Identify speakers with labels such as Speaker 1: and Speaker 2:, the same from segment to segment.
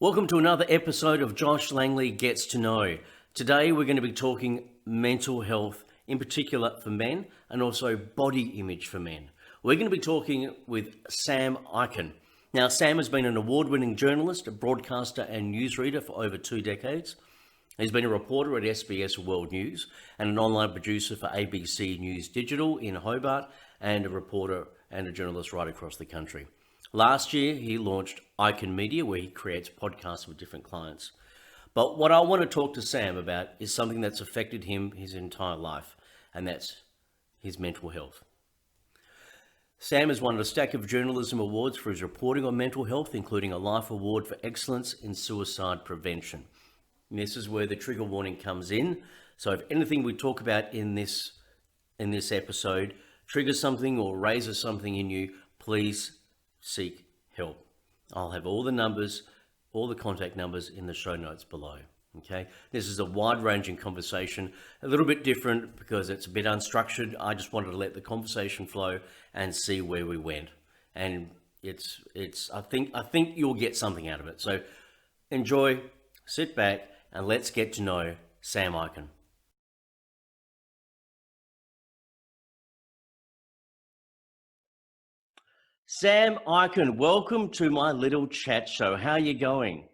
Speaker 1: Welcome to another episode of Josh Langley Gets to Know. Today we're going to be talking mental health, in particular for men, and also body image for men. We're going to be talking with Sam Ikin. Now, Sam has been an award-winning journalist, a broadcaster and newsreader for over 2 decades. He's been a reporter at SBS World News and an online producer for ABC News Digital in Hobart, and a reporter and a journalist right across the country. Last year, he launched Ikin Media, where he creates podcasts with different clients. But what I want to talk to Sam about is something that's affected him his entire life, and that's his mental health. Sam has won a stack of journalism awards for his reporting on mental health, including a Life Award for Excellence in Suicide Prevention. And this is where the trigger warning comes in. So if anything we talk about in this episode triggers something or raises something in you, please seek help. I'll have all the numbers, all the contact numbers in the show notes below. Okay, this is a wide-ranging conversation, a little bit different because it's a bit unstructured. I just wanted to let the conversation flow and see where we went, and it's. I think you'll get something out of it. So enjoy, sit back, and let's get to know Sam Ikin. Sam Ikin, welcome to my little chat show. How are you going?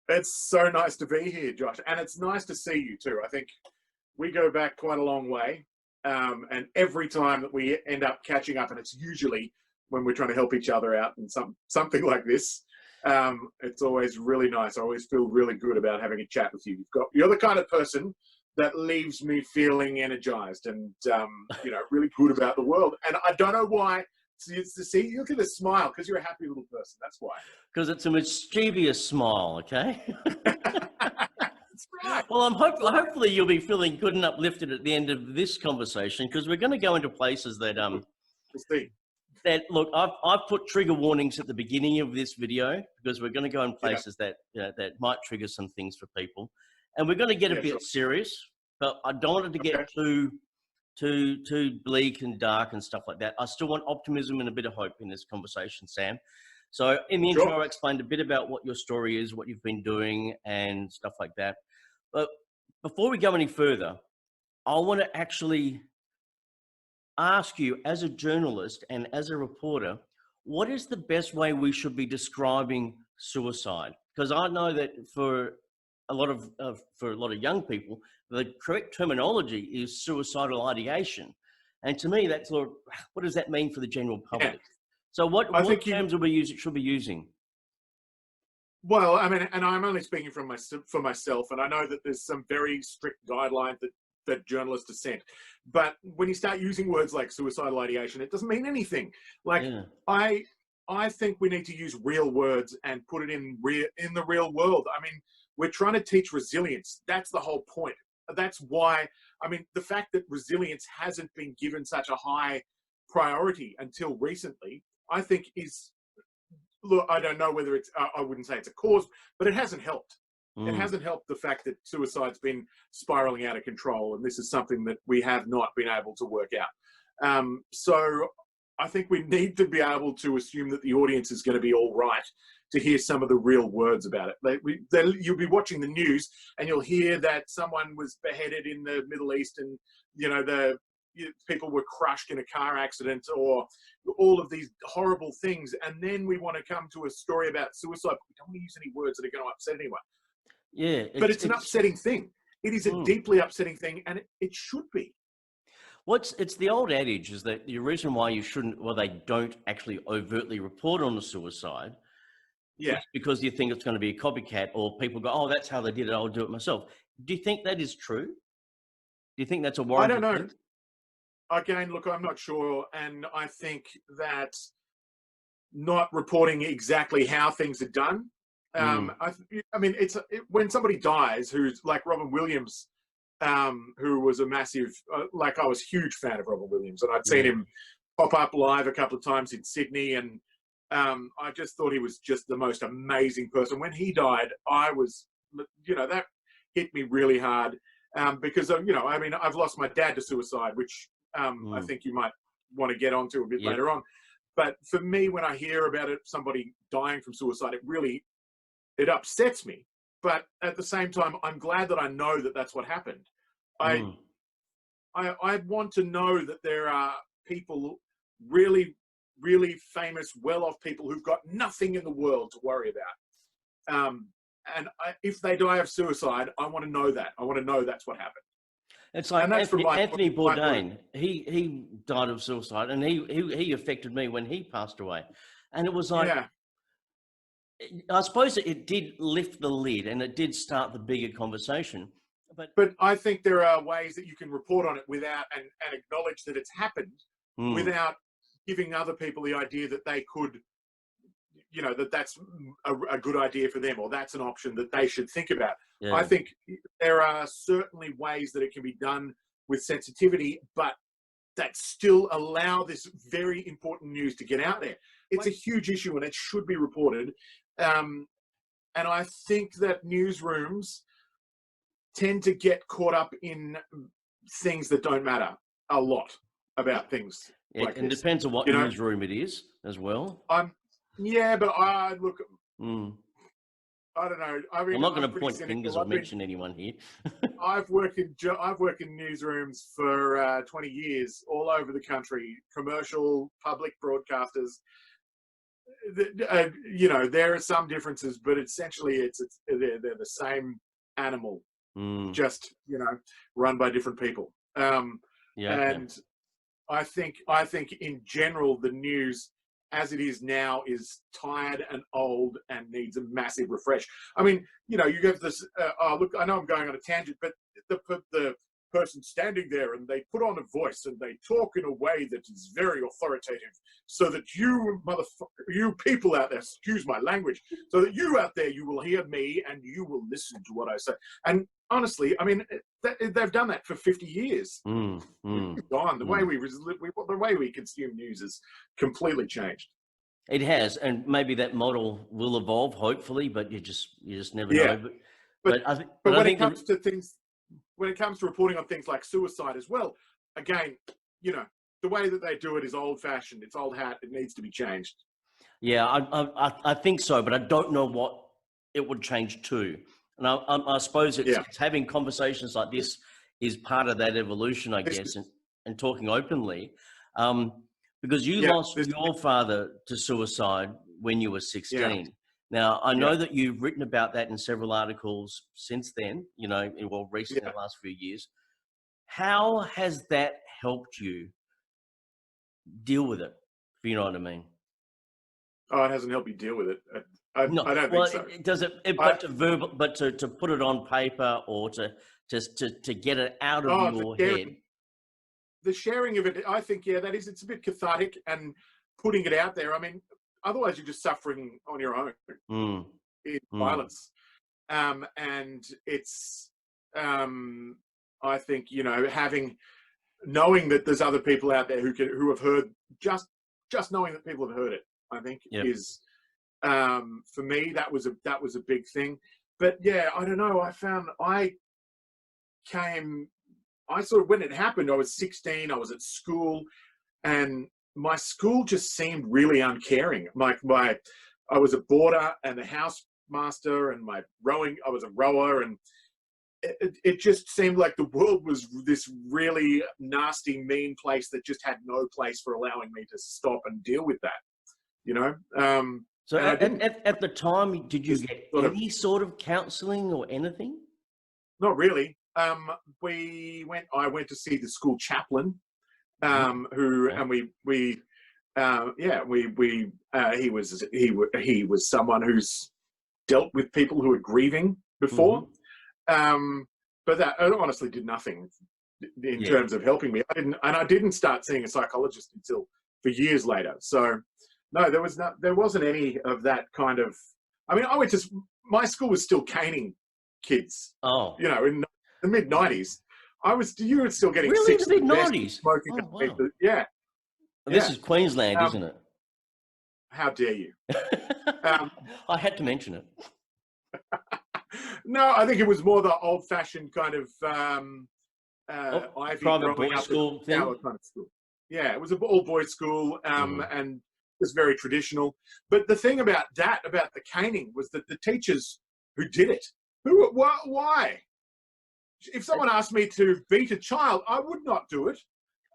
Speaker 2: It's so nice to be here, Josh. And it's nice to see you too. I think we go back quite a long way. And every time that we end up catching up, and it's usually when we're trying to help each other out in something like this, it's always really nice. I always feel really good about having a chat with you. You're the kind of person that leaves me feeling energized and, really good about the world. And I don't know why. See, look at the smile, because you're a happy little person. That's why.
Speaker 1: Because it's a mischievous smile, okay?
Speaker 2: That's right.
Speaker 1: Well, hopefully you'll be feeling good and uplifted at the end of this conversation, because we're going to go into places that
Speaker 2: We'll see.
Speaker 1: that look. I've put trigger warnings at the beginning of this video because we're going to go in places that might trigger some things for people, and we're going to get a bit serious. But I don't want it to get too bleak and dark and stuff like that. I still want optimism and a bit of hope in this conversation, Sam. So in the intro, I explained a bit about what your story is, what you've been doing and stuff like that. But before we go any further, I want to actually ask you, as a journalist and as a reporter, what is the best way we should be describing suicide? Because I know that for a lot of young people, the correct terminology is suicidal ideation, and to me, that's what does that mean for the general public?
Speaker 2: Yeah.
Speaker 1: So, what terms should be using?
Speaker 2: Well, I mean, and I'm only speaking for myself, and I know that there's some very strict guidelines that journalists are sent. But when you start using words like suicidal ideation, it doesn't mean anything. Like I think we need to use real words and put it in the real world. I mean, we're trying to teach resilience. That's the whole point. That's why, I mean, the fact that resilience hasn't been given such a high priority until recently, I think look, I don't know whether it's, I wouldn't say it's a cause, but it hasn't helped. It hasn't helped the fact that suicide's been spiraling out of control. And this is something that we have not been able to work out. So I think we need to be able to assume that the audience is going to be all right to hear some of the real words about it. You'll be watching the news and you'll hear that someone was beheaded in the Middle East, and people were crushed in a car accident, or all of these horrible things. And then we want to come to a story about suicide. We don't want to use any words that are going to upset anyone.
Speaker 1: Yeah,
Speaker 2: but it's an upsetting thing. It is a deeply upsetting thing, and it should be.
Speaker 1: It's the old adage is that the reason why they don't actually overtly report on the suicide, is because you think it's going to be a copycat, or people go, oh, that's how they did it, I'll do it myself. Do you think that is true? Do you think that's a warranted?
Speaker 2: I don't know. Again, look, I'm not sure, and I think that not reporting exactly how things are done. I mean, when somebody dies, who's like Robin Williams, who was a massive, I was a huge fan of Robin Williams, and I'd seen him pop up live a couple of times in Sydney, and I just thought he was just the most amazing person. When he died, I was, that hit me really hard, because, I mean, I've lost my dad to suicide, which I think you might want to get onto a bit later on. But for me, when I hear about somebody dying from suicide, it really it upsets me. But at the same time, I'm glad that I know that that's what happened. I want to know that there are people, really, really famous, well-off people who've got nothing in the world to worry about. If they die of suicide, I want to know that. I want to know that's what happened.
Speaker 1: It's like
Speaker 2: And that's
Speaker 1: Anthony Bourdain. He died of suicide, and he affected me when he passed away. And it was like, I suppose it did lift the lid, and it did start the bigger conversation.
Speaker 2: But I think there are ways that you can report on it without and acknowledge that it's happened without giving other people the idea that they could, that that's a good idea for them, or that's an option that they should think about. Yeah. I think there are certainly ways that it can be done with sensitivity, but that still allow this very important news to get out there. It's a huge issue and it should be reported. And I think that newsrooms tend to get caught up in things that don't matter a lot about things. Like
Speaker 1: it depends on what newsroom it is as well.
Speaker 2: Yeah, but I look. I don't know. I mean,
Speaker 1: I'm not going to point fingers or mention anyone here.
Speaker 2: I've worked in newsrooms for 20 years, all over the country, commercial, public broadcasters. There are some differences, but essentially, they're the same animal, just run by different people. And I think in general, the news as it is now is tired and old and needs a massive refresh. I mean, you have this, look, I know I'm going on a tangent, but the person standing there and they put on a voice and they talk in a way that is very authoritative so that you people out there, excuse my language, so that you out there, you will hear me and you will listen to what I say. And honestly, I mean, they've done that for 50 years. Gone. The way we consume news has completely changed.
Speaker 1: It has, and maybe that model will evolve, hopefully, but you just never know.
Speaker 2: But when it comes to things, when it comes to reporting on things like suicide as well, again, the way that they do it is old-fashioned. It's old hat. It needs to be changed.
Speaker 1: Yeah, I think so, but I don't know what it would change to. And I suppose it's having conversations like this is part of that evolution, I guess, and talking openly. Because you lost your father to suicide when you were 16. Yeah. Now, I know that you've written about that in several articles since then, recently in the last few years. How has that helped you deal with it, if you know what I mean?
Speaker 2: Oh, it hasn't helped me deal with it. I don't think so.
Speaker 1: Does it? But to put it on paper or to get it out of your head.
Speaker 2: The sharing of it, I think, it's a bit cathartic and putting it out there. I mean, otherwise you're just suffering on your own in silence. And it's, I think, knowing that there's other people out there who have heard, just knowing that people have heard it, I think is, for me, that was a big thing. But yeah, I don't know. When it happened, I was 16, I was at school, and my school just seemed really uncaring. I was a boarder and a housemaster, and I was a rower, and it just seemed like the world was this really nasty, mean place that just had no place for allowing me to stop and deal with that,
Speaker 1: So at the time, did you get any sort of counselling or anything?
Speaker 2: Not really. I went to see the school chaplain, he was someone who's dealt with people who are grieving before, but that honestly did nothing in terms of helping me. I didn't start seeing a psychologist until for years later. So no, there wasn't any of that kind of. I mean, my school was still caning kids.
Speaker 1: Oh,
Speaker 2: in the mid-90s, you were still getting
Speaker 1: really
Speaker 2: sick.
Speaker 1: In the mid-90s?
Speaker 2: Smoking. Oh, wow. Yeah.
Speaker 1: This is Queensland, isn't it?
Speaker 2: How dare you?
Speaker 1: I had to mention it.
Speaker 2: No, I think it was more the old-fashioned kind of Ivy
Speaker 1: private boys' school thing.
Speaker 2: Kind of school. Yeah, it was an all-boys school, and was very traditional. But the thing about the caning, was that the teachers who did it, why? If someone asked me to beat a child, I would not do it.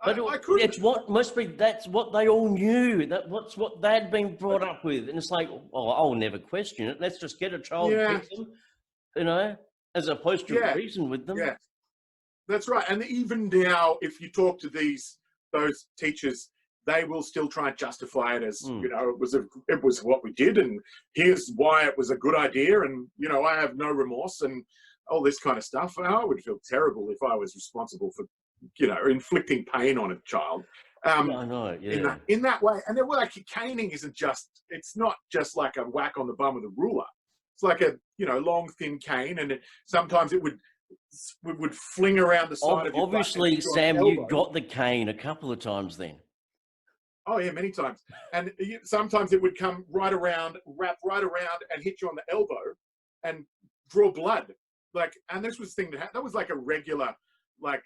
Speaker 1: But
Speaker 2: I couldn't.
Speaker 1: that's what they all knew. That's what they'd been brought up with. And it's like, oh, I'll never question it. Let's just get a child,
Speaker 2: Yeah.
Speaker 1: beat them, as opposed to
Speaker 2: Yeah.
Speaker 1: reason with them.
Speaker 2: Yeah, that's right. And even now, if you talk to those teachers, they will still try and justify it as, it was what we did, and here's why it was a good idea, and I have no remorse and all this kind of stuff. And I would feel terrible if I was responsible for, inflicting pain on a child.
Speaker 1: I know, yeah.
Speaker 2: In that way. And then, caning it's not just like a whack on the bum with a ruler. It's like a, long, thin cane, and sometimes it would fling around the side of your butt.
Speaker 1: Obviously, Sam, you got the cane a couple of times then.
Speaker 2: Oh yeah, many times. And sometimes it would come right around, wrap right around, and hit you on the elbow, and draw blood. And this was the thing that was like a regular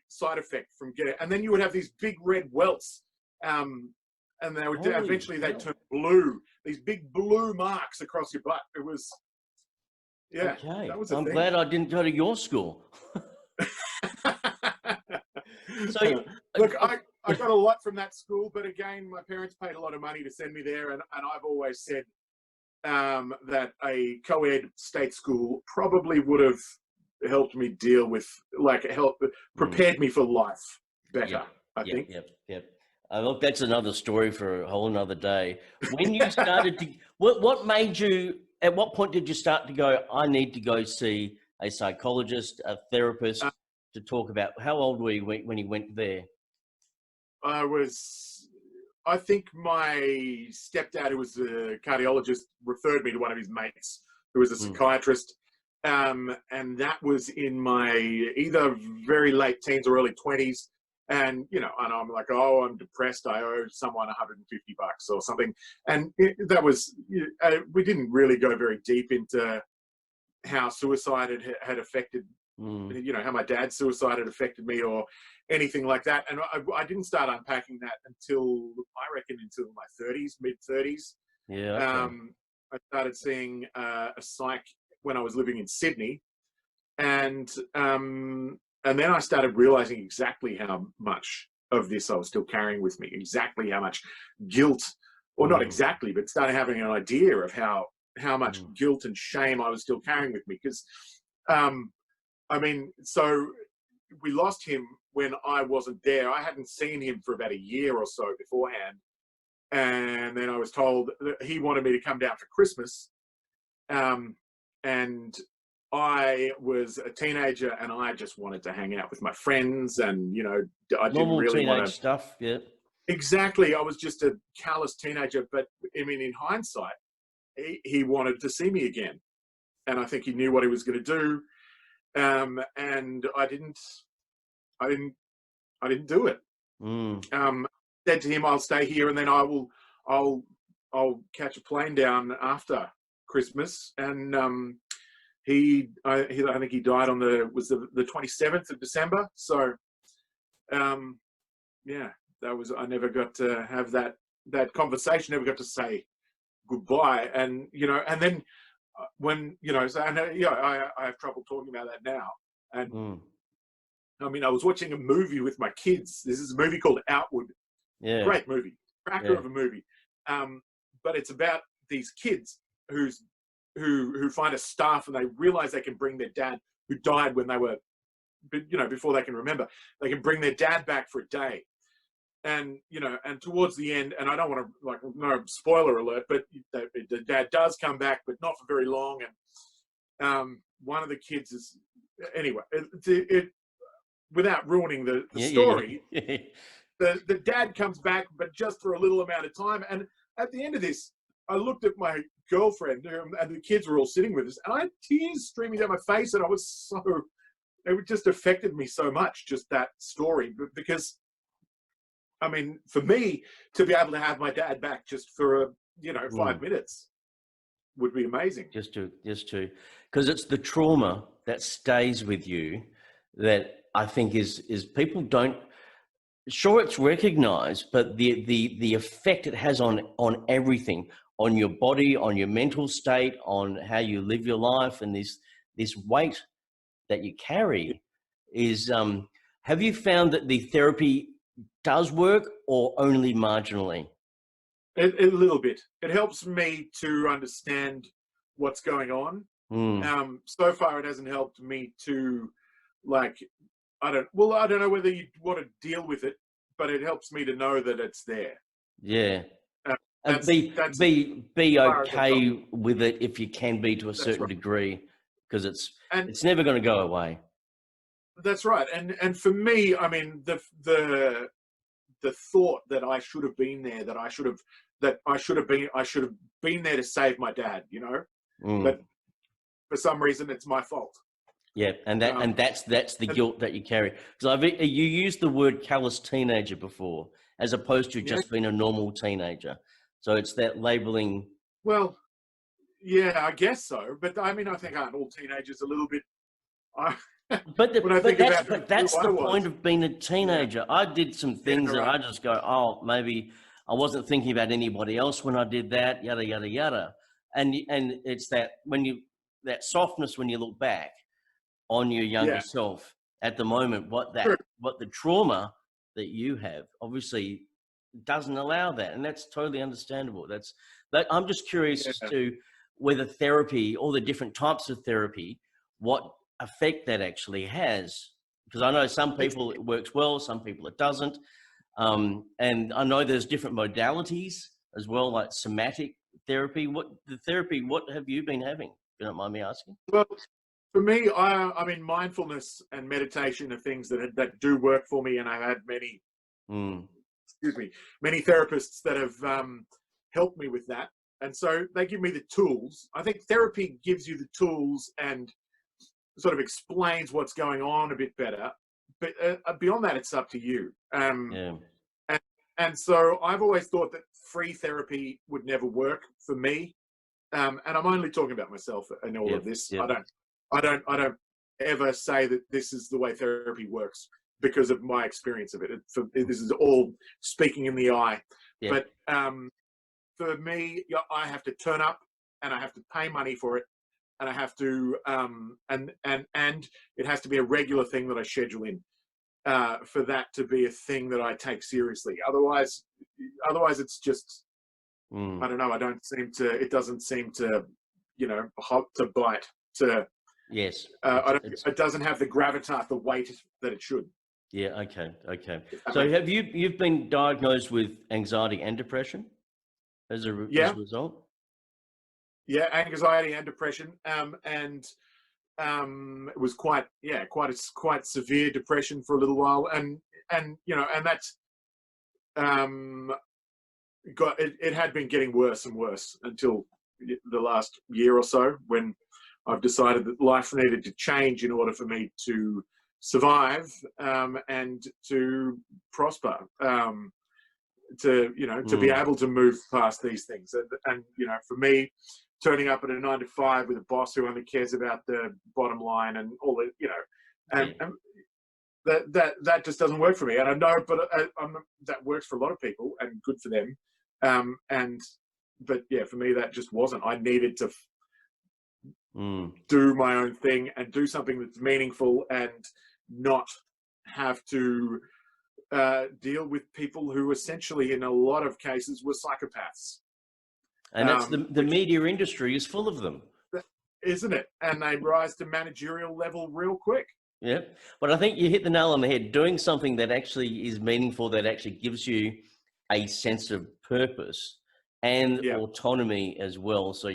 Speaker 2: side effect from getting. And then you would have these big red welts, and they would eventually they turn blue. These big blue marks across your butt. It was. Yeah,
Speaker 1: okay.
Speaker 2: That was
Speaker 1: I'm glad I didn't go to your school. So,
Speaker 2: look, I got a lot from that school, but again, my parents paid a lot of money to send me there, and I've always said that a co-ed state school probably would have helped me deal with, prepared me for life better. I think.
Speaker 1: Yep. Look, that's another story for a whole another day. When you started to, what made you? At what point did you start to go, I need to go see a psychologist, a therapist, to talk about? How old were you when you went there?
Speaker 2: I think my stepdad, who was a cardiologist, referred me to one of his mates who was a psychiatrist. And that was in my either very late teens or early 20s. And, and I'm like, oh, I'm depressed. I owe someone $150 or something. And that was, we didn't really go very deep into how suicide had affected, how my dad's suicide had affected me or anything like that. And I didn't start unpacking that until, I reckon, until my 30s, mid-30s.
Speaker 1: Yeah. Okay.
Speaker 2: I started seeing a psych when I was living in Sydney. And then I started realizing exactly how much of this I was still carrying with me, exactly how much guilt, or not exactly, but started having an idea of how much guilt and shame I was still carrying with me. Because, so we lost him when I wasn't there. I hadn't seen him for about a year or so beforehand. And then I was told that he wanted me to come down for Christmas. And I was a teenager, and I just wanted to hang out with my friends, and I didn't really want to
Speaker 1: stuff. Yeah,
Speaker 2: exactly. I was just a callous teenager, but in hindsight, he wanted to see me again, and I think he knew what he was going to do, and I didn't do it. Said to him, "I'll stay here, and then I'll catch a plane down after Christmas," and I think he died on the 27th of December. So, I never got to have that conversation. Never got to say goodbye. And and then when so I have trouble talking about that now. And I was watching a movie with my kids. This is a movie called Outward.
Speaker 1: Yeah,
Speaker 2: great movie, cracker of a movie. But it's about these kids who find a staff, and they realize they can bring their dad, who died when they were, before they can remember, they can bring their dad back for a day. And, and towards the end, and I don't want to, no spoiler alert, but the dad does come back, but not for very long. And one of the kids is, anyway, without ruining the story, the dad comes back, but just for a little amount of time. And at the end of this, I looked at my girlfriend, and the kids were all sitting with us, and I had tears streaming down my face, and it just affected me so much, just that story, because for me to be able to have my dad back just for 5 minutes would be amazing.
Speaker 1: Just to, because it's the trauma that stays with you that I think is people don't sure, it's recognized, but the effect it has on everything, on your body, on your mental state, on how you live your life, and this weight that you carry is. Have you found that the therapy does work, or only marginally?
Speaker 2: A little bit. It helps me to understand what's going on.
Speaker 1: Mm,
Speaker 2: So far, it hasn't helped me to, like, I don't know whether you want to deal with it, but it helps me to know that it's there.
Speaker 1: yeah.
Speaker 2: Uh,
Speaker 1: And
Speaker 2: that's as
Speaker 1: be
Speaker 2: far as I've got.
Speaker 1: okay with it if you can be to a
Speaker 2: That's
Speaker 1: certain
Speaker 2: right.
Speaker 1: degree, because
Speaker 2: And
Speaker 1: it's never going to go away.
Speaker 2: that's right. And for me, I mean, the thought that I should have been there, I should have been there to save my dad, you know,
Speaker 1: Mm.
Speaker 2: but for some reason it's my fault.
Speaker 1: Yeah, and
Speaker 2: Um,
Speaker 1: that's the
Speaker 2: and
Speaker 1: guilt that you carry. Because you used the word callous teenager before, as opposed to
Speaker 2: yeah,
Speaker 1: just being a normal teenager. So it's that labeling.
Speaker 2: well, yeah, I guess so. But I mean, I think aren't all teenagers a little bit? I, when I think about
Speaker 1: But
Speaker 2: who
Speaker 1: that's
Speaker 2: I
Speaker 1: the
Speaker 2: was,
Speaker 1: point of being a
Speaker 2: yeah,
Speaker 1: teenager. I did some
Speaker 2: yeah,
Speaker 1: things that
Speaker 2: right,
Speaker 1: I just go, oh, maybe I wasn't thinking about anybody else when I did that, yada yada yada. And it's that that softness when you look back on your younger
Speaker 2: yeah,
Speaker 1: self at the moment,
Speaker 2: true,
Speaker 1: what the trauma that you have obviously doesn't allow that, and that's totally understandable. That I'm just curious as
Speaker 2: yeah,
Speaker 1: to whether therapy, all the different types of therapy, what effect that actually has, because I know some
Speaker 2: it's
Speaker 1: people it works well, some people it doesn't, and I know there's different modalities as well, like somatic therapy. What have you been having, if you don't mind me asking?
Speaker 2: well. For me, I mean, mindfulness and meditation are things that do work for me, and I've had many,
Speaker 1: Mm,
Speaker 2: excuse me, many therapists that have helped me with that. And so they give me the tools. I think therapy gives you the tools and sort of explains what's going on a bit better. But beyond that, it's up to you.
Speaker 1: yeah,
Speaker 2: And, and so I've always thought that free therapy would never work for me. And I'm only talking about myself in all
Speaker 1: yeah,
Speaker 2: of this.
Speaker 1: yeah,
Speaker 2: I don't ever say that this is the way therapy works because of my experience of it. This is all speaking in the eye.
Speaker 1: yeah.
Speaker 2: But for me, I have to turn up and I have to pay money for it, and I have to and it has to be a regular thing that I schedule in for that to be a thing that I take seriously. Otherwise, it's just I
Speaker 1: Mm.
Speaker 2: don't know. I don't seem to. It doesn't seem to, to bite. To
Speaker 1: Yes,
Speaker 2: I don't,
Speaker 1: it's
Speaker 2: it doesn't have the gravitas, the weight that it should.
Speaker 1: yeah, okay, okay.
Speaker 2: If that
Speaker 1: So
Speaker 2: makes
Speaker 1: have you've been diagnosed with anxiety and depression as
Speaker 2: yeah,
Speaker 1: a result?
Speaker 2: yeah, anxiety and depression, and it was quite severe depression for a little while, and that's um, it had been getting worse and worse until the last year or so when I've decided that life needed to change in order for me to survive and to prosper, to be
Speaker 1: Mm.
Speaker 2: able to move past these things. And for me, turning up at a 9 to 5 with a boss who only cares about the bottom line and all the,
Speaker 1: Yeah,
Speaker 2: and that just doesn't work for me. And I know, but that works for a lot of people and good for them. And but yeah, for me that just wasn't. I needed to
Speaker 1: mm.
Speaker 2: do my own thing and do something that's meaningful and not have to deal with people who essentially, in a lot of cases, were psychopaths.
Speaker 1: And that's the
Speaker 2: Which
Speaker 1: media industry is full of them.
Speaker 2: isn't it? And they rise to managerial level real quick.
Speaker 1: Yeah. But I think you hit the nail on the head. Doing something that actually is meaningful, that actually gives you a sense of purpose and
Speaker 2: Yeah,
Speaker 1: autonomy as well. So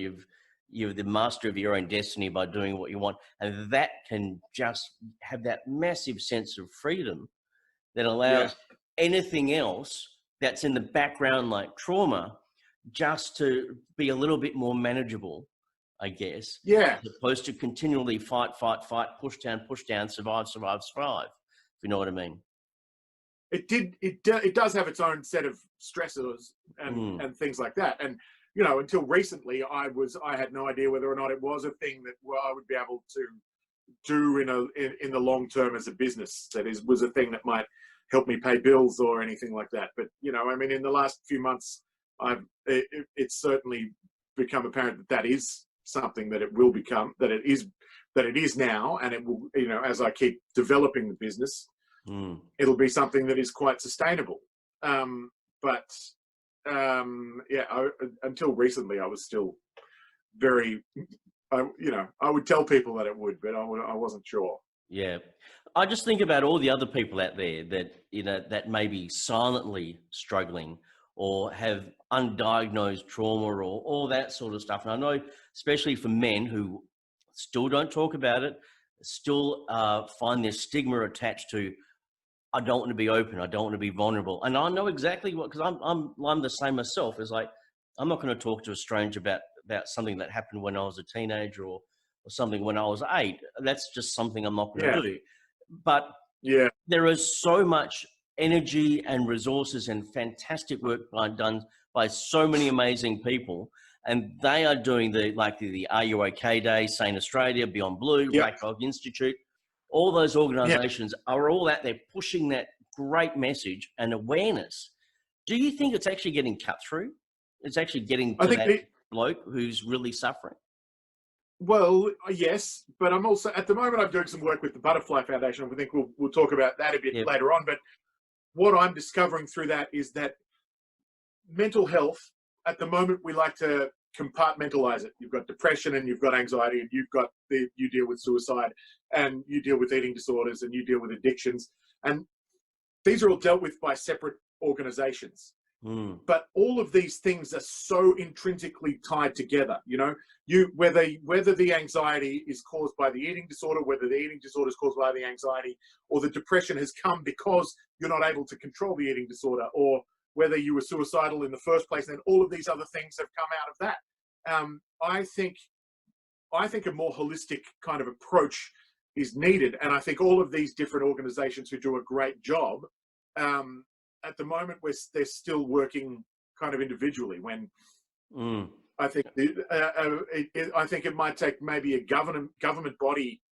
Speaker 1: you're the master of your own destiny by doing what you want. And that can just have that massive sense of freedom that
Speaker 2: yeah,
Speaker 1: allows anything else that's in the background, like trauma, just to be a little bit more manageable, I guess,
Speaker 2: yeah.
Speaker 1: as opposed to continually fight, fight, fight, push down, survive, survive, survive. If you know what I mean.
Speaker 2: It does have its own set of stressors
Speaker 1: Mm,
Speaker 2: and things like that. And until recently, I had no idea whether or not it was a thing that I would be able to do in the long term as a business. That was a thing that might help me pay bills or anything like that. But you know, I mean, in the last few months, it's certainly become apparent that that is something that it will become, that it is now, and it will, you know, as I keep developing the business, it'll be something that is quite sustainable. But yeah, until recently, I was still very, I would tell people that it would, but I wasn't sure.
Speaker 1: Yeah. I just think about all the other people out there that, you know, that may be silently struggling or have undiagnosed trauma or all that sort of stuff. And I know, especially for men who still don't talk about it, still find their stigma attached to, I don't want to be open, I don't want to be vulnerable. And I know exactly what, because I'm the same myself. It's like, I'm not going to talk to a stranger about something that happened when I was a teenager or something when I was 8. That's just something I'm not going to do. But
Speaker 2: Yeah,
Speaker 1: there is so much energy and resources and fantastic work done by so many amazing people, and they are doing the Are You OK Day, Sane Australia, Beyond Blue,
Speaker 2: yeah,
Speaker 1: Black Dog Institute. All those
Speaker 2: yeah.
Speaker 1: organisations are all out there pushing that great message and awareness. Do you think it's actually getting cut through? It's actually getting
Speaker 2: I
Speaker 1: to
Speaker 2: think
Speaker 1: that bloke who's really suffering.
Speaker 2: well, yes, but I'm also at the moment I'm doing some work with the Butterfly Foundation. I think we'll talk about that a bit
Speaker 1: Yep.
Speaker 2: later on. But what I'm discovering through that is that mental health, at the moment, we like to compartmentalize it. You've got depression and you've got anxiety, and you deal with suicide, and you deal with eating disorders, and you deal with addictions, and these are all dealt with by separate organizations. But all of these things are so intrinsically tied together. You know, whether the anxiety is caused by the eating disorder, whether the eating disorder is caused by the anxiety, or the depression has come because you're not able to control the eating disorder, or whether you were suicidal in the first place, and all of these other things have come out of that. I think a more holistic kind of approach is needed, and I think all of these different organizations who do a great job, at the moment they're still working kind of individually. When I think I think it might take maybe a government body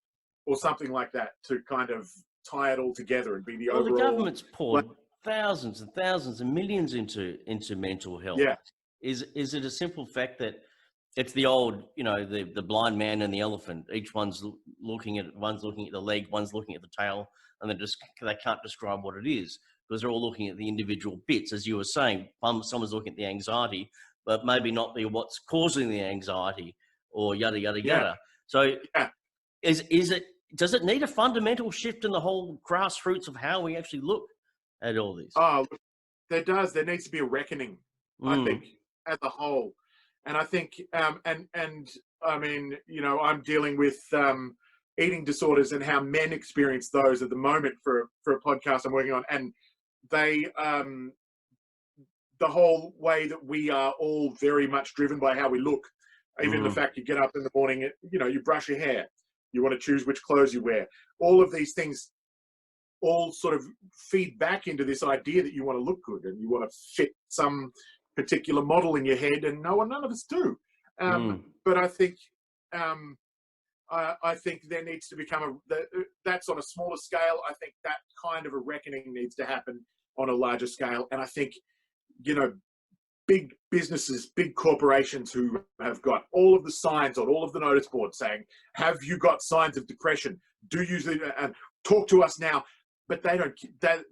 Speaker 2: or something like that to kind of tie it all together and be the overall.
Speaker 1: The government's poured thousands and thousands and millions into mental health.
Speaker 2: Yeah.
Speaker 1: Is it a simple fact that it's the old, you know, the blind man and the elephant? One's looking at the leg, one's looking at the tail, and they can't describe what it is because they're all looking at the individual bits. As you were saying, someone's looking at the anxiety, but maybe not be what's causing the anxiety, or yada yada yada. So, does it need a fundamental shift in the whole grassroots of how we actually look at all this?
Speaker 2: Oh, there does. There needs to be a reckoning, I think, as a whole. And I think, and I mean, you know, I'm dealing with eating disorders and how men experience those at the moment for a podcast I'm working on. And they, the whole way that we are all very much driven by how we look, even the fact you get up in the morning, you know, you brush your hair, you want to choose which clothes you wear. All of these things all sort of feed back into this idea that you want to look good and you want to fit some particular model in your head, and none of us do. But I think I think there needs to become that's on a smaller scale. I think that kind of a reckoning needs to happen on a larger scale. And I think, you know, big businesses, big corporations who have got all of the signs on all of the notice boards saying, have you got signs of depression? Do you talk to us now? But they don't,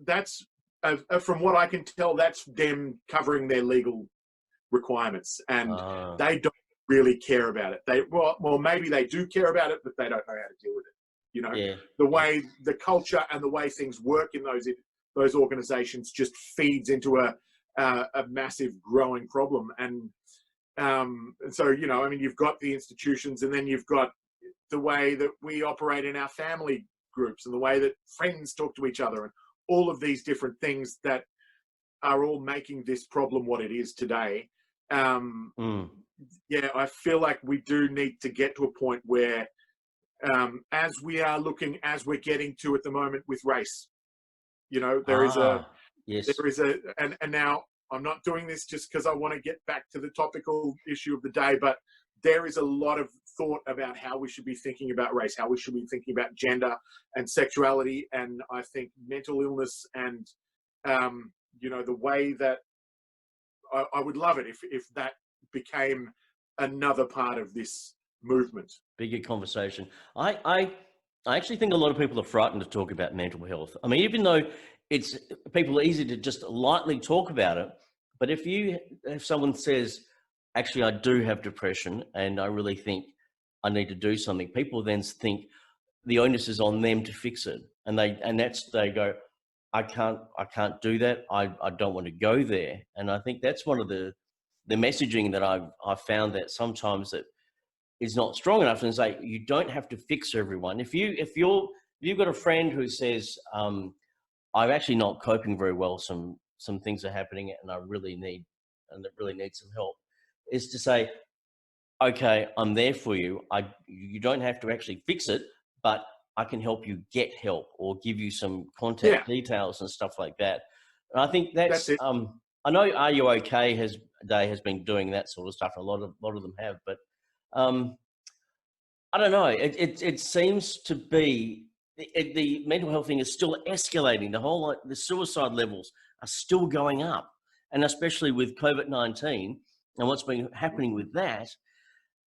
Speaker 2: that's from what I can tell, that's them covering their legal requirements, and they don't really care about it. Well, maybe they do care about it, but they don't know how to deal with it. You know, the way the culture and the way things work in those organizations just feeds into a massive growing problem. And so, you know, I mean, you've got the institutions, and then you've got the way that we operate in our family groups and the way that friends talk to each other, and all of these different things that are all making this problem what it is today. Yeah, I feel like we do need to get to a point where, as we're getting to at the moment with race, you know, there is and now I'm not doing this just because I want to get back to the topical issue of the day, but there is a lot of thought about how we should be thinking about race, how we should be thinking about gender and sexuality. And I think mental illness and, the way that I would love it if that became another part of this movement.
Speaker 1: Bigger conversation. I actually think a lot of people are frightened to talk about mental health. I mean, even though people are easy to just lightly talk about it, but if someone says, actually, I do have depression and I really think I need to do something, people then think the onus is on them to fix it. And they go, I can't do that. I don't want to go there. And I think that's one of the messaging that I've found that sometimes that is not strong enough, and say you don't have to fix everyone. If you've got a friend who says, I'm actually not coping very well, some things are happening and I really need some help, is to say, okay, I'm there for you. You don't have to actually fix it, but I can help you get help or give you some contact details and stuff like that. And I think that's
Speaker 2: it.
Speaker 1: I know Are You Okay has been doing that sort of stuff. And a lot of them have, but I don't know. It seems to be the mental health thing is still escalating. The suicide levels are still going up, and especially with COVID-19 and what's been happening with that,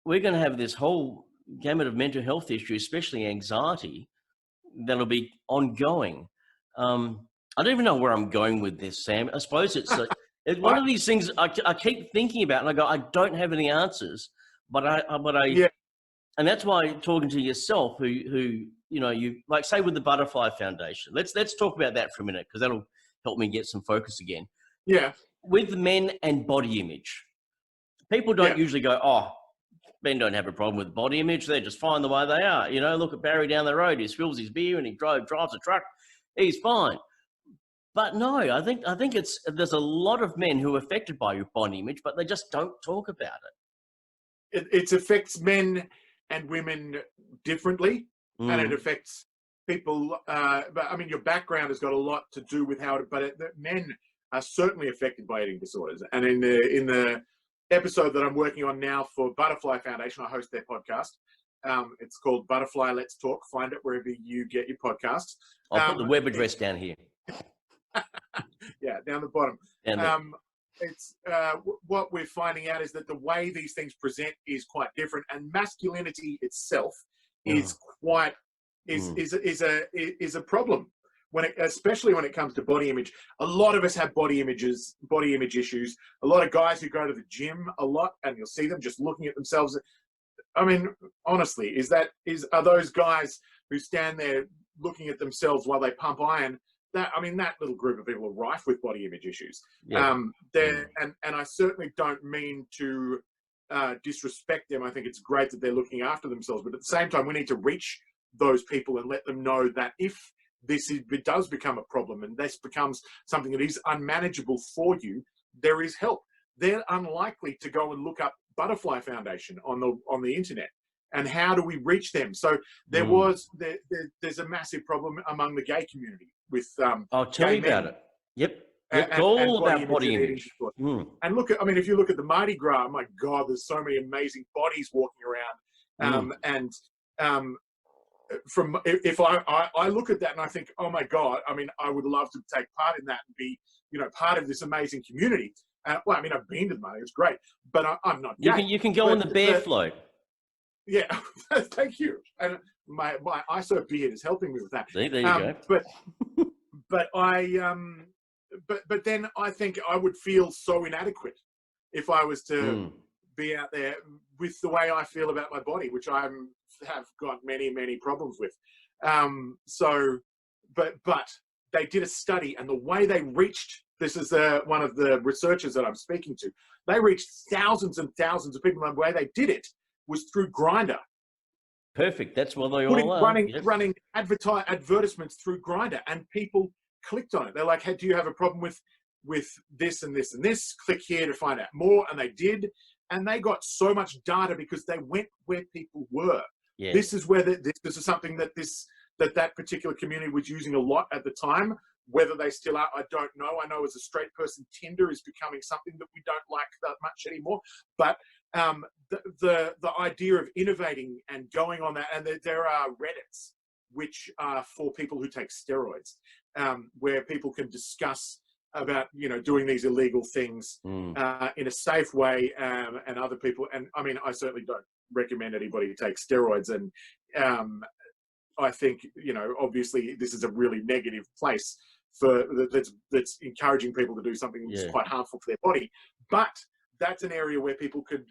Speaker 1: we're going to have this whole gamut of mental health issues, especially anxiety, that'll be ongoing. I don't even know where I'm going with this, Sam. I suppose it's one of these things I keep thinking about, and I go, I don't have any answers, but and that's why talking to yourself, who you like, say with the Butterfly Foundation. Let's talk about that for a minute, because that'll help me get some focus again.
Speaker 2: Yeah.
Speaker 1: With men and body image, people don't usually go, oh, men don't have a problem with body image. They're just fine the way they are. Look at Barry down the road. He spills his beer and he drives a truck. He's fine. But no, I think there's a lot of men who are affected by your body image, but they just don't talk about
Speaker 2: it. It affects men and women differently, and it affects people. But I mean, your background has got a lot to do with how. Men are certainly affected by eating disorders, and in the episode that I'm working on now for Butterfly Foundation, I host their podcast. It's called Butterfly Let's Talk. Find it wherever you get your podcasts.
Speaker 1: I'll put the web address down here.
Speaker 2: Yeah, down the bottom. It's what we're finding out is that the way these things present is quite different, and masculinity itself is a problem especially when it comes to body image. A lot of us have body image issues. A lot of guys who go to the gym a lot, and you'll see them just looking at themselves. I mean, honestly, are those guys who stand there looking at themselves while they pump iron? That little group of people are rife with body image issues. And I certainly don't mean to disrespect them. I think it's great that they're looking after themselves, but at the same time, we need to reach those people and let them know that if it does become a problem and this becomes something that is unmanageable for you, there is help. They're unlikely to go and look up Butterfly Foundation on the internet. And how do we reach them? So there's a massive problem among the gay community with
Speaker 1: I'll tell you about it. Yep. It's all about body image.
Speaker 2: And if you look at the Mardi Gras, my God, there's so many amazing bodies walking around. If I look at that and I think, oh my God, I would love to take part in that and be, part of this amazing community. I've been to the Mardi, it's great, but I'm not gay.
Speaker 1: You can go on the bear float.
Speaker 2: Yeah, thank you. And my ISO beard is helping me with that.
Speaker 1: See, there you go.
Speaker 2: But then I think I would feel so inadequate if I was to be out there with the way I feel about my body, which I have got many, many problems with. But they did a study, and the way they reached, this is one of the researchers that I'm speaking to, they reached thousands and thousands of people, and the way they did it was through Grindr.
Speaker 1: Perfect. That's what they all are.
Speaker 2: Running advertisements through Grindr, and people clicked on it. They're like, hey, do you have a problem with this and this and this? Click here to find out more. And they did. And they got so much data because they went where people were. Yeah. This is where this is something that particular community was using a lot at the time. Whether they still are, I don't know. I know as a straight person, Tinder is becoming something that we don't like that much anymore. But the idea of innovating and going on that, and there are Reddits which are for people who take steroids, where people can discuss about doing these illegal things in a safe way, and other people. And I mean, I certainly don't recommend anybody to take steroids, and I think obviously this is a really negative place that's encouraging people to do something that's quite harmful for their body. But that's an area where people could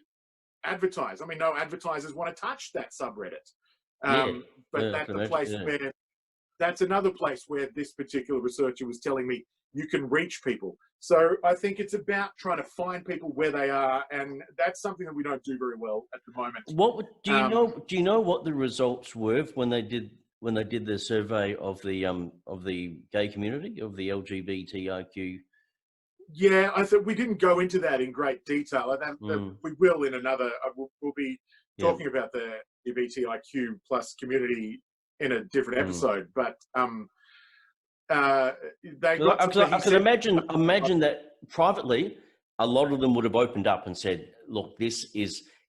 Speaker 2: advertise. I mean, no advertisers want to touch that subreddit, but that's a place where, that's another place where this particular researcher was telling me you can reach people. So I think it's about trying to find people where they are, and that's something that we don't do very well at the moment.
Speaker 1: Do you know what the results were when they did the survey of the gay community, of the LGBTIQ?
Speaker 2: Yeah, I think we didn't go into that in great detail. We will in another. We'll be talking about the LGBTIQ plus community in a different episode. But I could
Speaker 1: imagine that privately, a lot of them would have opened up and said, "Look, it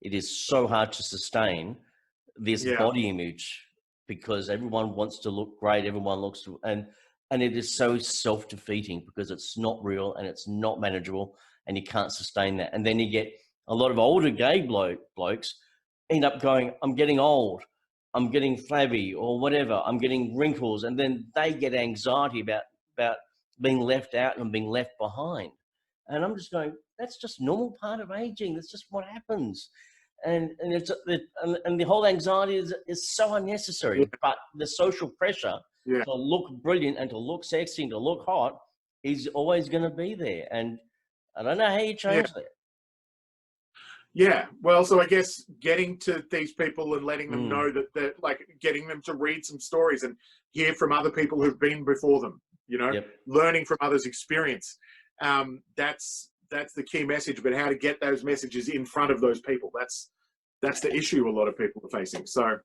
Speaker 1: is so hard to sustain this body image because everyone wants to look great, everyone looks to, and it is so self-defeating because it's not real and it's not manageable and you can't sustain that." And then you get a lot of older gay blokes end up going, "I'm getting old, I'm getting flabby or whatever, I'm getting wrinkles," and then they get anxiety about being left out and being left behind. And I'm just going, that's just normal part of aging. That's just what happens. And the whole anxiety is so unnecessary. But the social pressure to look brilliant and to look sexy and to look hot is always going to be there. And I don't know how you change that.
Speaker 2: Yeah, well, so I guess getting to these people and letting them know that they're like getting them to read some stories and hear from other people who've been before them, learning from others' experience. That's the key message, but how to get those messages in front of those people. That's the issue a lot of people are facing. So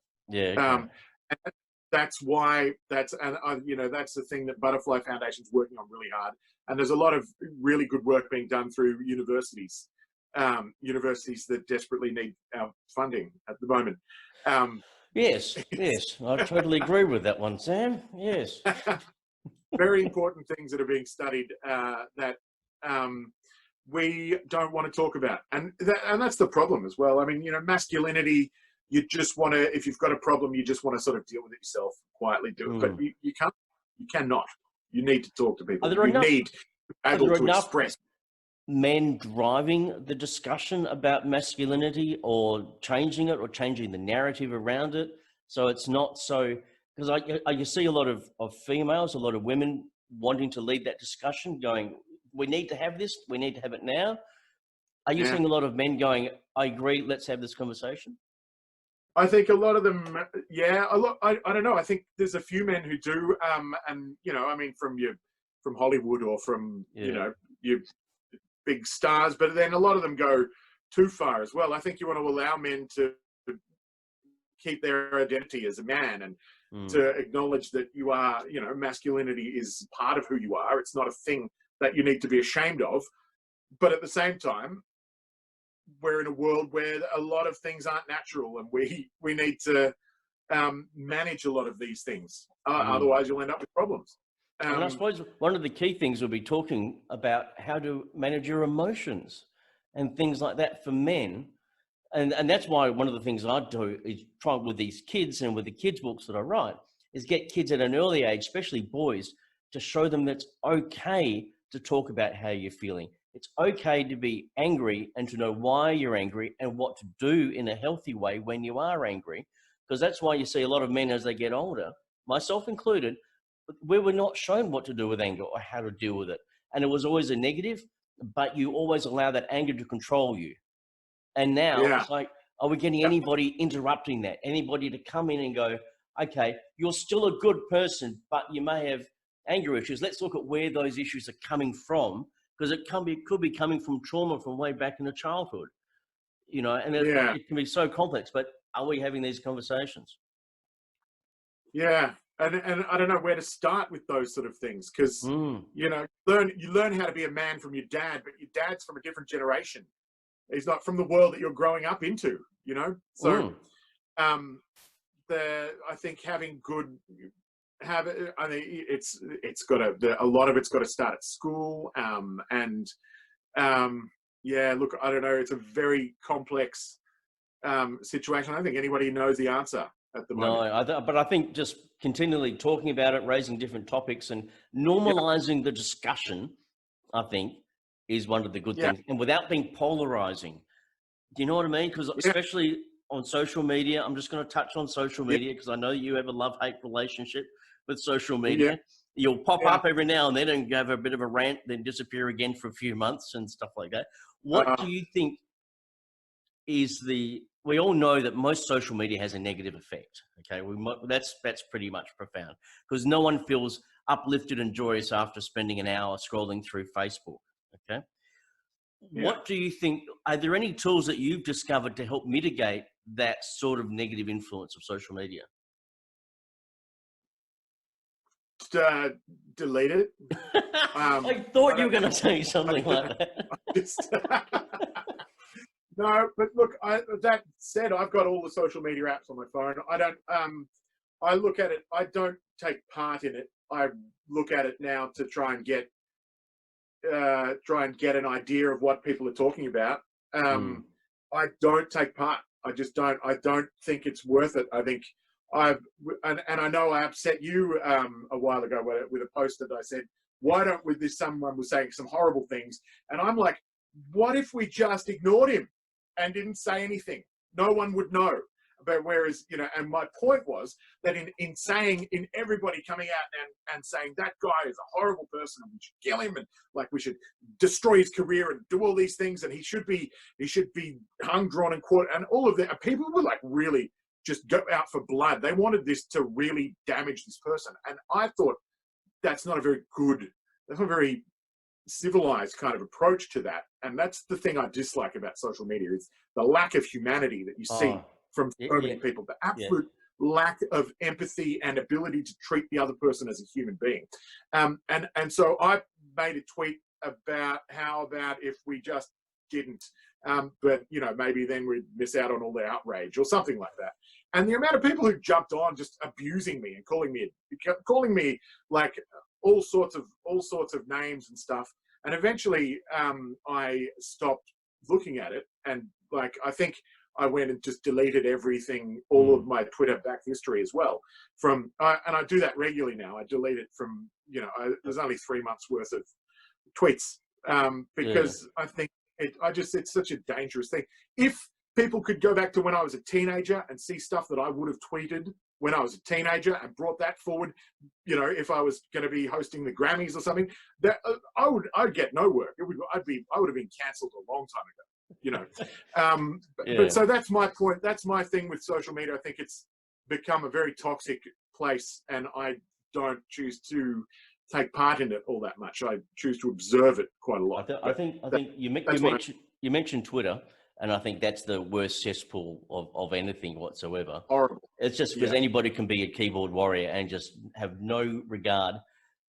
Speaker 2: that's why that's the thing that Butterfly Foundation's working on really hard. And there's a lot of really good work being done through universities that desperately need our funding at the moment.
Speaker 1: Yes, I totally agree with that one, Sam. Yes.
Speaker 2: Very important things that are being studied that we don't want to talk about. And that's the problem as well. I mean, masculinity, you just want to, if you've got a problem, you just want to sort of deal with it yourself, quietly do it. But you can't, you cannot. You need to talk to people. You need to be able to express.
Speaker 1: Men driving the discussion about masculinity or changing it or changing the narrative around it. So it's not so, because you see a lot of females, a lot of women wanting to lead that discussion going, we need to have this, we need to have it now. Are you seeing a lot of men going, I agree, let's have this conversation?
Speaker 2: I think a lot of them, I don't know. I think there's a few men who do, and I mean, from Hollywood or from your big stars, but then a lot of them go too far as well. I think you want to allow men to keep their identity as a man and to acknowledge that you are, masculinity is part of who you are. It's not a thing that you need to be ashamed of. But at the same time, we're in a world where a lot of things aren't natural, and we need to manage a lot of these things. Otherwise, you'll end up with problems.
Speaker 1: And I suppose one of the key things we'll be talking about how to manage your emotions and things like that for men. And that's why one of the things I do is try with these kids and with the kids' books that I write is get kids at an early age, especially boys, to show them that it's okay to talk about how you're feeling. It's okay to be angry and to know why you're angry and what to do in a healthy way when you are angry. Because that's why you see a lot of men as they get older, myself included, we were not shown what to do with anger or how to deal with it. And it was always a negative, but you always allow that anger to control you. And now it's like, are we getting anybody interrupting that? Anybody to come in and go, okay, you're still a good person, but you may have anger issues. Let's look at where those issues are coming from, because it could be coming from trauma from way back in the childhood, and it can be so complex, but are we having these conversations?
Speaker 2: Yeah. And I don't know where to start with those sort of things, because you learn how to be a man from your dad, but your dad's from a different generation. He's not from the world that you're growing up into, you know? So, I think having good habit, I think it's got a lot of it's got to start at school. Yeah, look, I don't know. It's a very complex situation. I don't think anybody knows the answer at the moment.
Speaker 1: No, but I think just continually talking about it, raising different topics and normalizing the discussion, I think, is one of the good things. And without being polarizing. Do you know what I mean? Because especially on social media, I'm just going to touch on social media because I know you have a love-hate relationship with social media. You'll pop up every now and then and have a bit of a rant, then disappear again for a few months and stuff like that. What do you think is we all know that most social media has a negative effect. Okay, that's pretty much profound because no one feels uplifted and joyous after spending an hour scrolling through Facebook. Okay, what do you think? Are there any tools that you've discovered to help mitigate that sort of negative influence of social media?
Speaker 2: Delete it.
Speaker 1: I thought you were going to say something like that.
Speaker 2: No, but look, that said, I've got all the social media apps on my phone. I don't, I look at it, I don't take part in it. I look at it now to try and get an idea of what people are talking about. I don't take part. I just don't. I don't think it's worth it. I think and I know I upset you a while ago with a post that I said, why don't we, someone was saying some horrible things. And I'm like, what if we just ignored him and didn't say anything? No one would know. But whereas, you know, and my point was that in everybody coming out and saying that guy is a horrible person and we should kill him and like we should destroy his career and do all these things and he should be hung, drawn and quartered and all of that. People were like really just go out for blood. They wanted this to really damage this person. And I thought that's not a very civilized kind of approach to that. And that's the thing I dislike about social media is the lack of humanity that you see from so many people, the absolute lack of empathy and ability to treat the other person as a human being. And so I made a tweet about how about if we just didn't, but you know, maybe then we'd miss out on all the outrage or something like that. And the amount of people who jumped on just abusing me and calling me like all sorts of names and stuff. And eventually I stopped looking at it. And like, I think I went and just deleted everything, all of my Twitter back history as well. And I do that regularly now. I delete it from, you know, there's only 3 months worth of tweets because I think it's such a dangerous thing. If people could go back to when I was a teenager and see stuff that I would have tweeted when I was a teenager and brought that forward, you know, if I was going to be hosting the Grammys or something, that I'd get no work. I would have been cancelled a long time ago, you know. But so that's my point. That's my thing with social media. I think it's become a very toxic place, and I don't choose to take part in it all that much. I choose to observe it quite a lot.
Speaker 1: I think you mentioned Twitter. And I think that's the worst cesspool of anything whatsoever.
Speaker 2: Horrible.
Speaker 1: It's just because anybody can be a keyboard warrior and just have no regard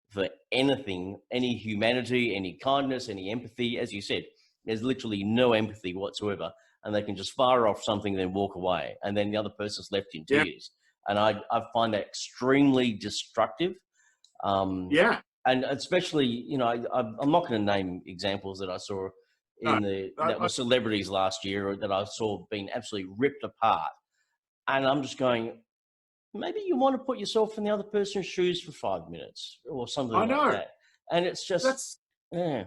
Speaker 1: for anything, any humanity, any kindness, any empathy. As you said, there's literally no empathy whatsoever. And they can just fire off something and then walk away. And then the other person's left in tears. And I find that extremely destructive. And especially, you know, I'm not going to name examples that I saw that were celebrities last year or that I saw being absolutely ripped apart. And I'm just going, maybe you want to put yourself in the other person's shoes for 5 minutes or something like that. And it's just,
Speaker 2: Yeah.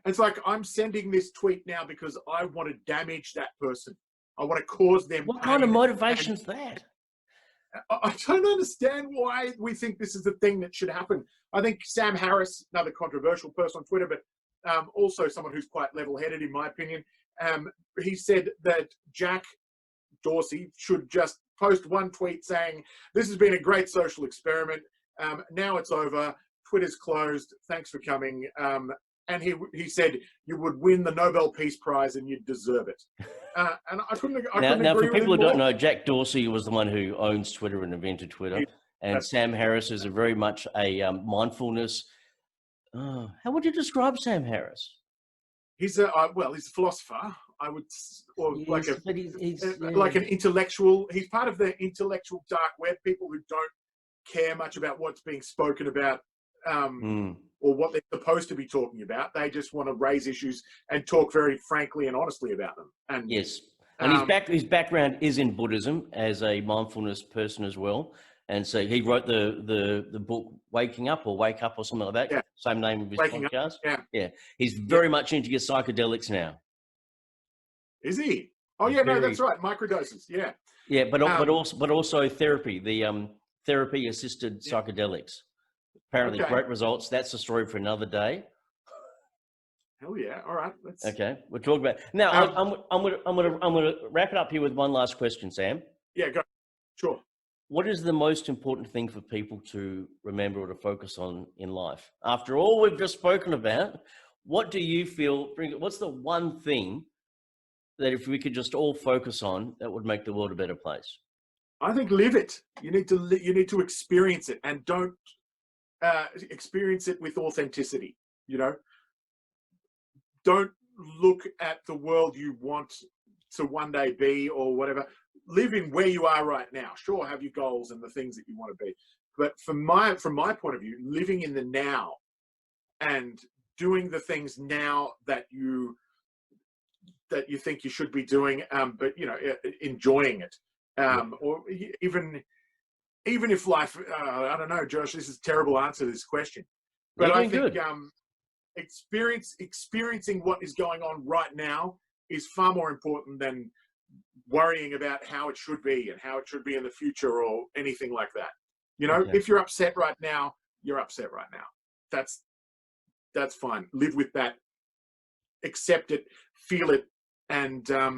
Speaker 2: It's like I'm sending this tweet now because I want to damage that person. I want to cause them
Speaker 1: What kind of motivation is that?
Speaker 2: I don't understand why we think this is the thing that should happen. I think Sam Harris, another controversial person on Twitter, but also someone who's quite level-headed, in my opinion. He said that Jack Dorsey should just post one tweet saying, this has been a great social experiment. Now it's over. Twitter's closed. Thanks for coming. And he said you would win the Nobel Peace Prize and you'd deserve it. And I couldn't agree with him more.
Speaker 1: For people who don't know, Jack Dorsey was the one who owns Twitter and invented Twitter. And Sam Harris is very much a mindfulness. How would you describe Sam Harris?
Speaker 2: he's a philosopher. I would, or like
Speaker 1: Yes, but he's
Speaker 2: like an intellectual. He's part of the intellectual dark web. People who don't care much about what's being spoken about, or what they're supposed to be talking about. They just want to raise issues and talk very frankly and honestly about them. And
Speaker 1: yes, and his background is in Buddhism as a mindfulness person as well. And so he wrote the book Waking Up or Wake Up or something like that.
Speaker 2: Yeah.
Speaker 1: Same name of his
Speaker 2: Waking
Speaker 1: podcast.
Speaker 2: Up.
Speaker 1: Yeah. He's very much into your psychedelics now.
Speaker 2: Is he? Oh yeah, no, that's right. Microdoses. Yeah.
Speaker 1: Yeah, but also therapy, the therapy assisted psychedelics. Apparently great results. That's a story for another day.
Speaker 2: Hell yeah! All right,
Speaker 1: okay. We'll talk about now. I'm gonna wrap it up here with one last question, Sam.
Speaker 2: Yeah, go. Sure.
Speaker 1: What is the most important thing for people to remember or to focus on in life? After all we've just spoken about, what do you feel? What's the one thing that if we could just all focus on, that would make the world a better place?
Speaker 2: I think live it. You need to experience it, and don't experience it with authenticity. You know, don't look at the world you want to one day be or whatever. Live in where you are right now. Sure, have your goals and the things that you want to be, but from my point of view, living in the now and doing the things now that you think you should be doing, but enjoying it, or even if life, I don't know, Josh, this is a terrible answer to this question, but I think experiencing what is going on right now is far more important than worrying about how it should be and how it should be in the future or anything like that. You know, if you're upset right now, you're upset right now. That's fine. Live with that, accept it, feel it. And I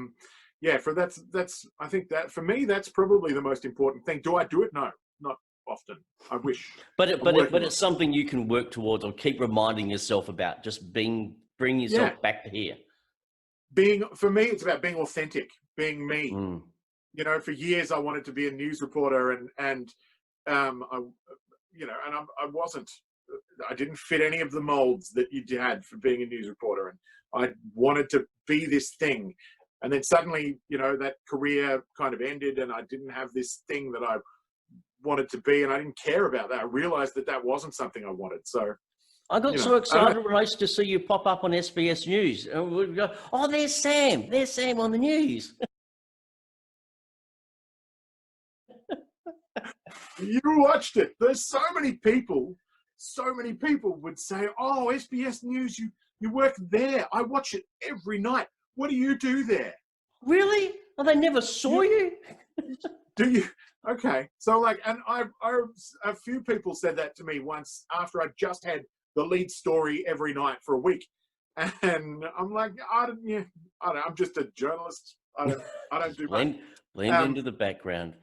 Speaker 2: think that for me, that's probably the most important thing. Do I do it? No, not often. I wish. But
Speaker 1: it's something you can work towards or keep reminding yourself about. Just bring yourself back to here.
Speaker 2: For me, it's about being authentic, being me. You know, for years I wanted to be a news reporter, and I wasn't. I didn't fit any of the molds that you had for being a news reporter, and I wanted to be this thing. And then suddenly, that career kind of ended, and I didn't have this thing that I wanted to be, and I didn't care about that. I realized that wasn't something I wanted. So
Speaker 1: I got so excited when I used to see you pop up on SBS News. And we'd go, oh, there's Sam. There's Sam on the news.
Speaker 2: You watched it. There's so many people would say, oh, SBS News, you work there. I watch it every night. What do you do there?
Speaker 1: Really? Oh, they never saw you?
Speaker 2: Do you? Okay. So and a few people said that to me once after I just had the lead story every night for a week. And I'm like, I don't know. I'm just a journalist. I don't do much.
Speaker 1: Blend into the background.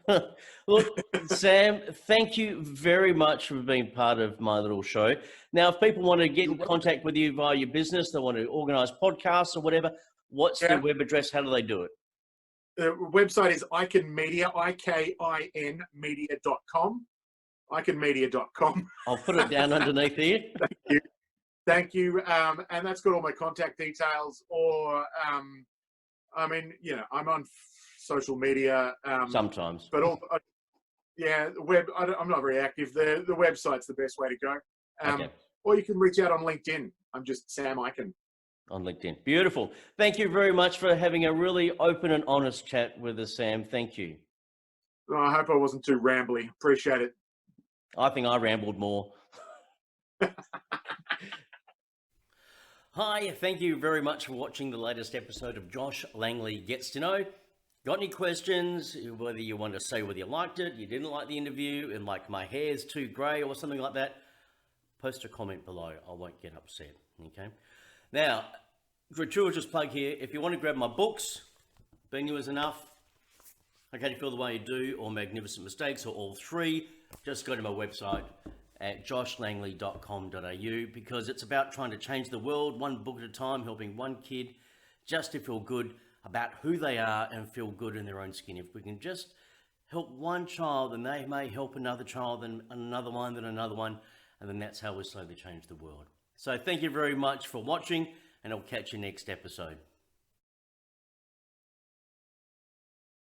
Speaker 1: Look, Sam, thank you very much for being part of my little show. Now, if people want to get in contact with you via your business, they want to organize podcasts or whatever, what's their web address? How do they do it?
Speaker 2: The website is Ikin Media, IKIN media.com. IkinMedia.com. I'll
Speaker 1: put it down underneath here.
Speaker 2: Thank you. And that's got all my contact details. Or, I'm on social media.
Speaker 1: Sometimes.
Speaker 2: But I'm not very active. The website's the best way to go. Or you can reach out on LinkedIn. I'm just Sam Ikin.
Speaker 1: On LinkedIn. Beautiful. Thank you very much for having a really open and honest chat with us, Sam. Thank you.
Speaker 2: I hope I wasn't too rambly. Appreciate it.
Speaker 1: I think I rambled more. Hi, thank you very much for watching the latest episode of Josh Langley Gets to Know. Got any questions, whether you want to say whether you liked it, you didn't like the interview, and like my hair's too grey or something like that, post a comment below. I won't get upset, okay? Now, gratuitous plug here. If you want to grab my books, Being You Is Enough, Okay to Feel the Way You Do, or Magnificent Mistakes, or all three, just go to my website at joshlangley.com.au, because it's about trying to change the world one book at a time, helping one kid just to feel good about who they are and feel good in their own skin. If we can just help one child, then they may help another child, then another one, then another one, and then that's how we slowly change the world. So thank you very much for watching. and I'll catch you next episode.